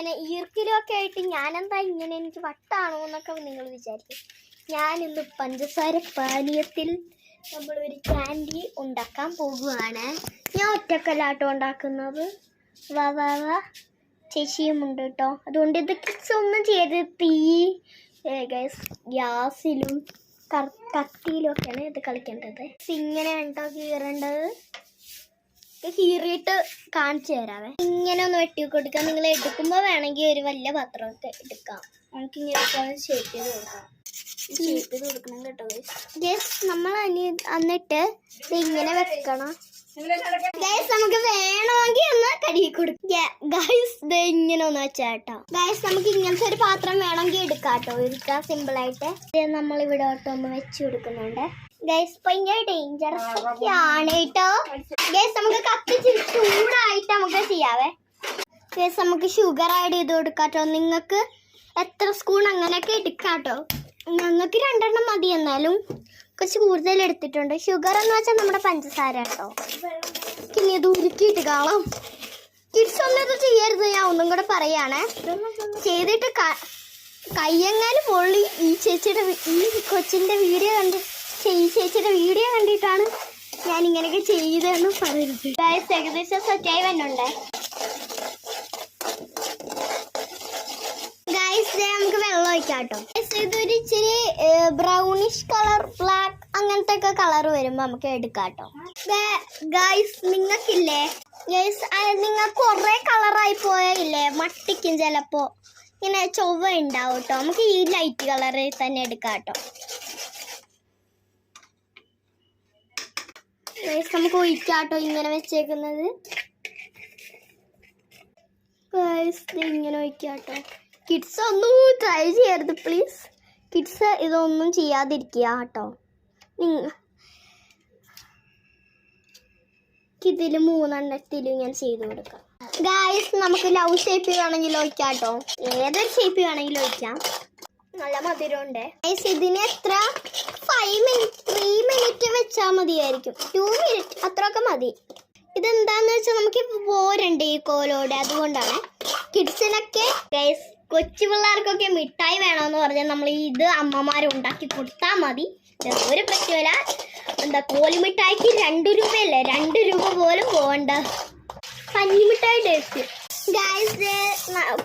ഇങ്ങനെ ഈർക്കിലൊക്കെ ആയിട്ട് ഞാനെന്താ ഇങ്ങനെ എനിക്ക് വട്ടാണോ എന്നൊക്കെ നിങ്ങൾ വിചാരിക്കും. ഞാനിന്ന് പഞ്ചസാര പാനീയത്തിൽ നമ്മളൊരു ക്യാൻഡി ഉണ്ടാക്കാൻ പോകുകയാണ്. ഞാൻ ഒറ്റക്കല്ലാട്ടോ ഉണ്ടാക്കുന്നത്. വാ വാ വാ ചേച്ചിയും ഉണ്ട് കേട്ടോ. അതുകൊണ്ട് ഇത് കിഡ്സ് ഒന്നും ചെയ്ത് തീ ഗ്യാസിലും കത്തിയിലും ഒക്കെയാണ് ഇത് കളിക്കേണ്ടത്. ഇങ്ങനെ ഉണ്ടോ കീറേണ്ടത്? കീറിയിട്ട് കാണിച്ചു തരാവേ. ഇങ്ങനെ ഒന്ന് വെട്ടി കൊടുക്കാം. നിങ്ങൾ എടുക്കുമ്പോൾ വേണമെങ്കിൽ ഒരു വലിയ പാത്രമൊക്കെ എടുക്കാം. നമുക്ക് ഇങ്ങനെ ഷേപ്പ് ചെയ്ത് കൊടുക്കാം. ഷേപ്പ് ചെയ്ത് കൊടുക്കണം കേട്ടോ ഗൈസ്. നമ്മൾ എന്നിട്ട് ഇങ്ങനെ വെക്കണം ഗൈസ്. നമുക്ക് വേണമെങ്കിൽ ഒന്ന് കഴുകി കൊടുക്കാം ഗൈസ്. ഇത് ഇങ്ങനെ ഒന്ന് വെച്ചാട്ടോ ഗൈസ്. നമുക്ക് ഇങ്ങനത്തെ ഒരു പാത്രം വേണമെങ്കിൽ എടുക്കാട്ടോ. എടുക്കാം സിമ്പിളായിട്ട്. നമ്മൾ ഇവിടെ ഒന്ന് വെച്ച് കൊടുക്കുന്നുണ്ട് ഗൈസ്. ഭയങ്കര ഡേഞ്ചറസ് ഒക്കെയാണ് കേട്ടോ ഗൈസ്. നമുക്ക് കത്തിച്ച് ചൂടായിട്ട് നമുക്ക് ചെയ്യാവേ ഗൈസ്. നമുക്ക് ഷുഗർ ആഡ് ചെയ്ത് കൊടുക്കാട്ടോ. നിങ്ങൾക്ക് എത്ര സ്പൂൺ അങ്ങനെയൊക്കെ എടുക്കാട്ടോ. ഞങ്ങൾക്ക് 2 എണ്ണം മതി. എന്നാലും കുറച്ച് കൂടുതൽ എടുത്തിട്ടുണ്ട്. ഷുഗർ എന്ന് വെച്ചാൽ നമ്മുടെ പഞ്ചസാര കേട്ടോ. ഇനി ഇത് ഉരുക്കിയിട്ട് കാണാം. കിഡ്സ് ഒന്നും ഇത് ചെയ്യരുത്, ഞാൻ ഒന്നും കൂടെ പറയാണേ. ചെയ്തിട്ട് കയ്യെങ്ങാനും പൊള്ളി. ഈ കൊച്ചിൻ്റെ വീഡിയോ ചേച്ചിയുടെ വീഡിയോ കണ്ടിട്ടാണ് ഞാൻ ഇങ്ങനെയൊക്കെ ചെയ്തതെന്ന് പറയരുത് ഗൈസ്. ഏകദേശം സെറ്റായി വന്നുണ്ടേ ഗൈസ്. നമുക്ക് വെള്ളം ഒഴിക്കാം കേട്ടോ. ഇതൊരു ഇച്ചിരി ബ്രൗണിഷ് കളർ, ബ്ലാക്ക് അങ്ങനത്തെ ഒക്കെ കളർ വരുമ്പോൾ നമുക്ക് എടുക്കാം കേട്ടോ ഗൈസ്. നിങ്ങൾക്കില്ലേ ഗൈസ്, നിങ്ങൾ കുറേ കളറായി പോയില്ലേ മട്ടിക്കും ചിലപ്പോൾ ഇങ്ങനെ ചൊവ്വ ഉണ്ടാവും കേട്ടോ. നമുക്ക് ഈ ലൈറ്റ് കളറിൽ തന്നെ എടുക്കാം കേട്ടോ ഗൈസ്. നമുക്ക് ഒഴിക്കാട്ടോ ഇങ്ങനെ വെച്ചേക്കുന്നത് ഗൈസ്. ഇങ്ങനെ ഒഴിക്കാട്ടോ. കിഡ്സ് ഒന്നും ട്രൈ ചെയ്യരുത് പ്ലീസ്. കിഡ്സ് ഇതൊന്നും ചെയ്യാതിരിക്കുക കേട്ടോ. ഇതിൽ 3 എണ്ണത്തിലും ഞാൻ ചെയ്ത് കൊടുക്കാം ഗൈസ്. നമുക്ക് ലവ് ഷേപ്പ് വേണമെങ്കിൽ ഒഴിക്കാട്ടോ. ഏതൊരു ഷേപ്പ് വേണമെങ്കിലും ഒഴിക്കാം. നല്ല മധുരമുണ്ട് ഗൈസ്. ഇതിന് എത്ര 3 മിനിറ്റ് വെച്ചാൽ മതിയായിരിക്കും. 2 മിനിറ്റ് അത്രയൊക്കെ മതി. ഇതെന്താന്ന് വെച്ചാൽ നമുക്ക് പോരണ്ട് ഈ കോലോടെ. അതുകൊണ്ടാണ് കിഡ്സിനൊക്കെ ഗൈസ്. കൊച്ചു പിള്ളേർക്കൊക്കെ മിഠായി വേണമെന്ന് പറഞ്ഞാൽ നമ്മൾ ഇത് അമ്മമാരുണ്ടാക്കി കൊടുത്താൽ മതി. ഒരു പ്രശ്നമില്ല. എന്താ കോലുമിഠായിക്ക് 2 രൂപയല്ലേ? 2 രൂപ പോലും പോകണ്ട. പഞ്ഞിമിഠായി ടേസ്റ്റ് ഗൈസ്.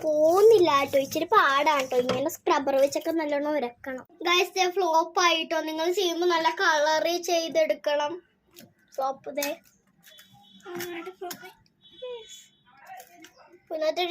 പോകുന്നില്ല കേട്ടോ. ഇച്ചിരി പാടാണ് കേട്ടോ. ഇങ്ങനെ സ്ക്രബ്ബർ വെച്ചൊക്കെ നല്ലോണം ഉരക്കണം ഗൈസ്. ഫ്ലോപ്പ് ആയിട്ടോ. നിങ്ങൾ ചെയ്യുമ്പോൾ നല്ല കളറ് ചെയ്തെടുക്കണം. ഫ്ലോപ്പ് ഇന്നത്തെ